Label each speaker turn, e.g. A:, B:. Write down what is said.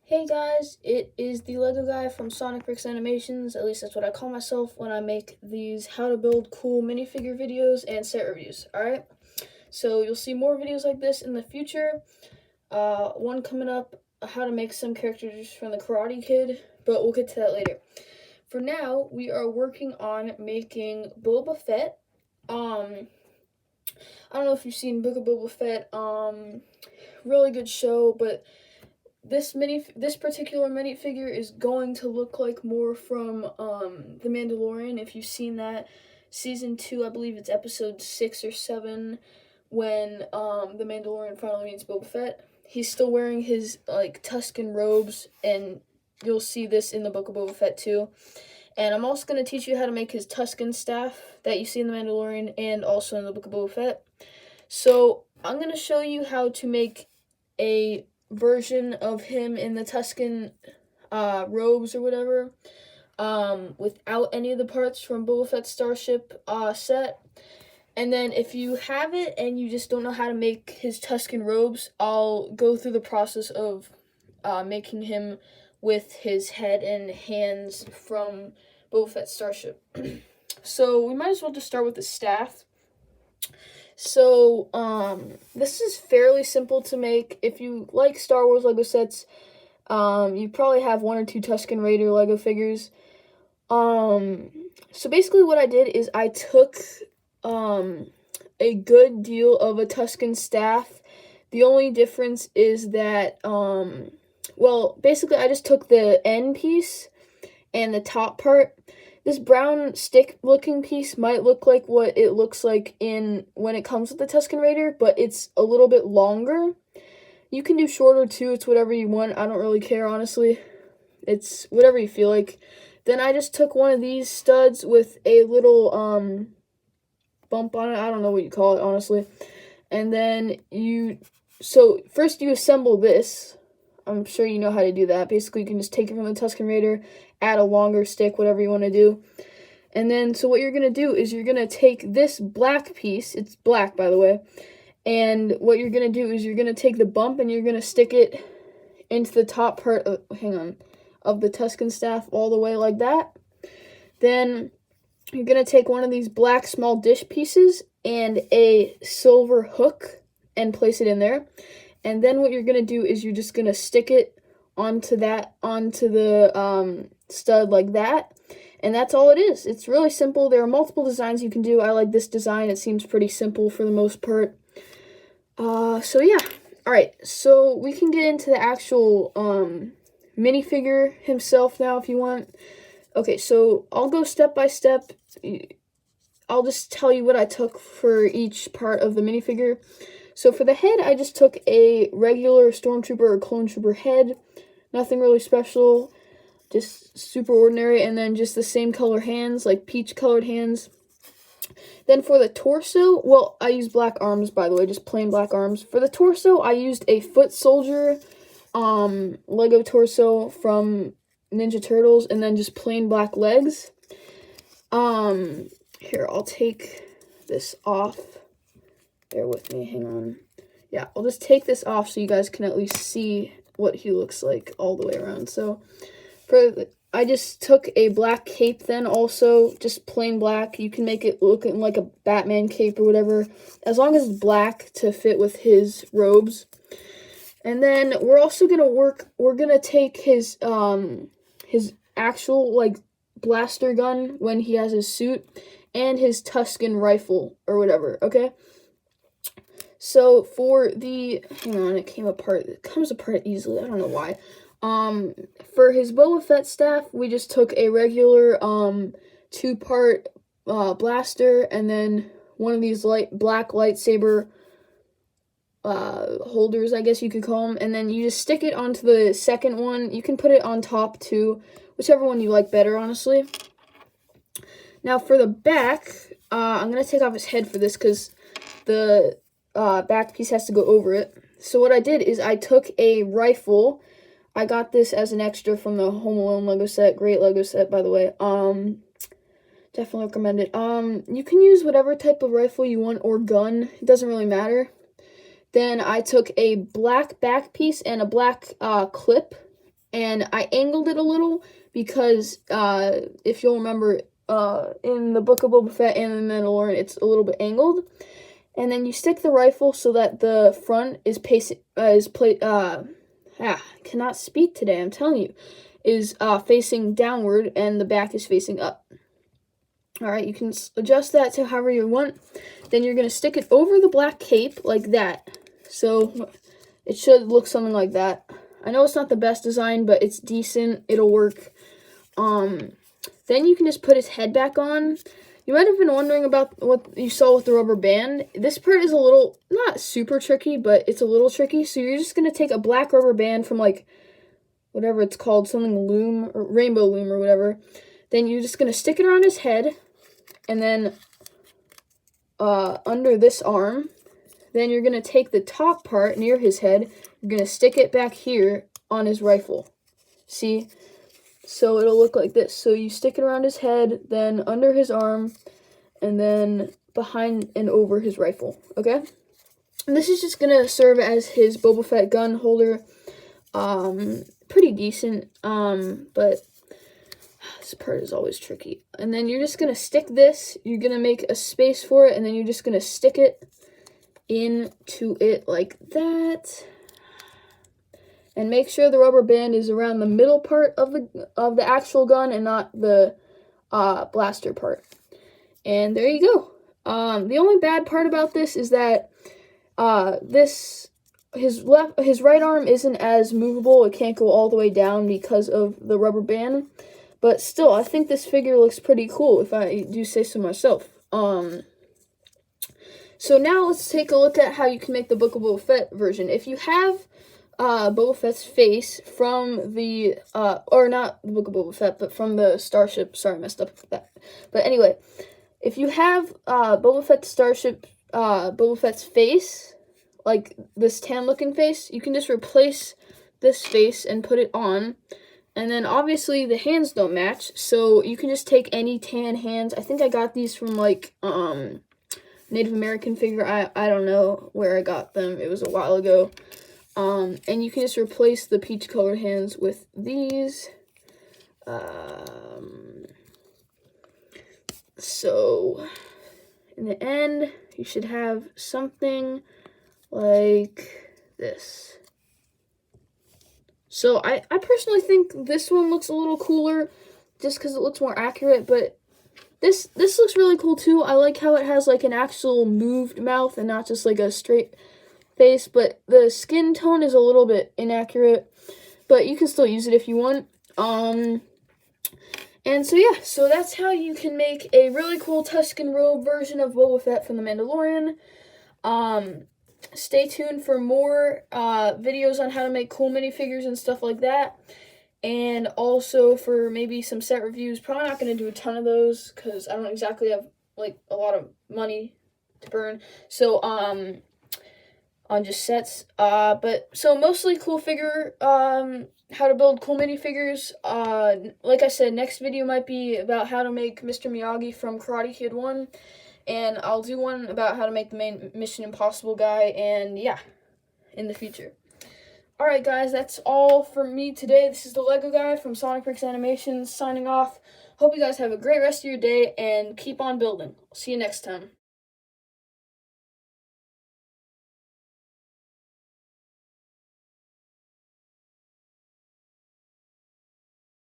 A: Hey guys, it is the Lego guy from Sonic Bricks Animations. At least that's what I call myself when I make these how to build cool minifigure videos and set reviews. Alright, so you'll see more videos like this in the future. One coming up, how to make some characters from the Karate Kid, but we'll get to that later. For now, we are working on making Boba Fett. I don't know if you've seen Book of Boba Fett. Really good show, but this particular minifigure is going to look like more from The Mandalorian. If you've seen that season 2, I believe it's episode 6 or 7, when the Mandalorian finally meets Boba Fett. He's still wearing his Tusken robes, and you'll see this in the Book of Boba Fett too. And I'm also going to teach you how to make his Tusken staff that you see in the Mandalorian and also in the Book of Boba Fett. So I'm going to show you how to make a version of him in the Tusken robes or whatever, without any of the parts from Boba Fett's Starship set. And then if you have it and you just don't know how to make his Tusken robes, I'll go through the process of making him with his head and hands from Boba Fett's Starship. So we might as well just start with the staff. So, this is fairly simple to make. If you like Star Wars Lego sets, you probably have 1 or 2 Tusken Raider Lego figures. So basically what I did is I took, a good deal of a Tusken staff. The only difference is that, well, basically I just took the end piece and the top part. This brown stick-looking piece might look like what it looks like when it comes with the Tusken Raider, but it's a little bit longer. You can do shorter too, it's whatever you want. I don't really care, honestly. It's whatever you feel like. Then I just took one of these studs with a little bump on it. I don't know what you call it, honestly. And then so first you assemble this. I'm sure you know how to do that. Basically, you can just take it from the Tusken Raider, add a longer stick, whatever you want to do. And then, so what you're going to do is you're going to take this black piece. It's black, by the way. And what you're going to do is you're going to take the bump and you're going to stick it into the top part of, of the Tusken staff all the way like that. Then you're going to take one of these black small dish pieces and a silver hook and place it in there. And then what you're going to do is you're just going to stick it onto the stud like that. And that's all it is. It's really simple. There are multiple designs you can do. I like this design. It seems pretty simple for the most part. So yeah. Alright, so we can get into the actual minifigure himself now if you want. Okay, so I'll go step by step. I'll just tell you what I took for each part of the minifigure. So for the head, I just took a regular Stormtrooper or Clone Trooper head. Nothing really special, just super ordinary. And then just the same color hands, like peach-colored hands. Then for the torso, well, I used black arms, by the way, just plain black arms. For the torso, I used a Foot Soldier Lego torso from Ninja Turtles, and then just plain black legs. Here, I'll take this off. Bear with me, hang on. Yeah, I'll just take this off so you guys can at least see what he looks like all the way around. So, I just took a black cape then also, just plain black. You can make it look like a Batman cape or whatever, as long as it's black to fit with his robes. And then we're also we're gonna take his actual, blaster gun when he has his suit, and his Tusken rifle or whatever, okay? So for hang on, it comes apart easily, I don't know why. For his Boba Fett staff, we just took a regular, 2-part, blaster, and then one of these black lightsaber, holders, I guess you could call them, and then you just stick it onto the second one. You can put it on top too, whichever one you like better, honestly. Now for the back, I'm gonna take off his head for this, because the back piece has to go over it. So what I did is I took a rifle. I got this as an extra from the Home Alone Lego set. Great Lego set, by the way. Definitely recommend it. You can use whatever type of rifle you want or gun. It doesn't really matter. Then I took a black back piece and a black clip and I angled it a little because if you'll remember, in the Book of Boba Fett and the Mandalorian, it's a little bit angled. And then you stick the rifle so that the front is cannot speak today, I'm telling you, is facing downward and the back is facing up. Alright, you can adjust that to however you want. Then you're going to stick it over the black cape like that. So it should look something like that. I know it's not the best design, but it's decent. It'll work. Then you can just put his head back on. You might have been wondering about what you saw with the rubber band. This part is a little, not super tricky, but it's a little tricky. So you're just going to take a black rubber band from, like, whatever it's called, something loom, or rainbow loom or whatever. Then you're just going to stick it around his head, and then under this arm. Then you're going to take the top part near his head. You're going to stick it back here on his rifle. See? So it'll look like this. So you stick it around his head, then under his arm, and then behind and over his rifle. Okay? And this is just going to serve as his Boba Fett gun holder. Pretty decent, but this part is always tricky. And then you're just going to stick this. You're going to make a space for it, and then you're just going to stick it into it like that. And make sure the rubber band is around the middle part of the actual gun and not the blaster part. And there you go. The only bad part about this is that his right arm isn't as movable. It can't go all the way down because of the rubber band. But still, I think this figure looks pretty cool, if I do say so myself. So now let's take a look at how you can make the Book of Boba Fett version. If you have Boba Fett's face from the, or not the Book of Boba Fett, but from the Starship. Sorry, I messed up with that. But anyway, if you have Boba Fett's Starship, Boba Fett's face, like this tan-looking face, you can just replace this face and put it on. And then obviously the hands don't match, so you can just take any tan hands. I think I got these from like Native American figure. I don't know where I got them. It was a while ago. And you can just replace the peach colored hands with these. So in the end, you should have something like this. So I personally think this one looks a little cooler just because it looks more accurate, but this looks really cool too. I like how it has like an actual moved mouth and not just like a straight face, but the skin tone is a little bit inaccurate, but you can still use it if you want. And so yeah, so that's how you can make a really cool Tusken robe version of Boba Fett from The Mandalorian. Stay tuned for more videos on how to make cool minifigures and stuff like that. And also for maybe some set reviews. Probably not going to do a ton of those because I don't exactly have like a lot of money to burn. So on just sets. But so mostly cool figure, how to build cool minifigures. Like I said, next video might be about how to make Mr. Miyagi from Karate Kid 1. And I'll do one about how to make the main Mission Impossible guy, and yeah, in the future. Alright guys, that's all for me today. This is the Lego guy from Sonic Bricks Animations signing off. Hope you guys have a great rest of your day, and keep on building. See you next time.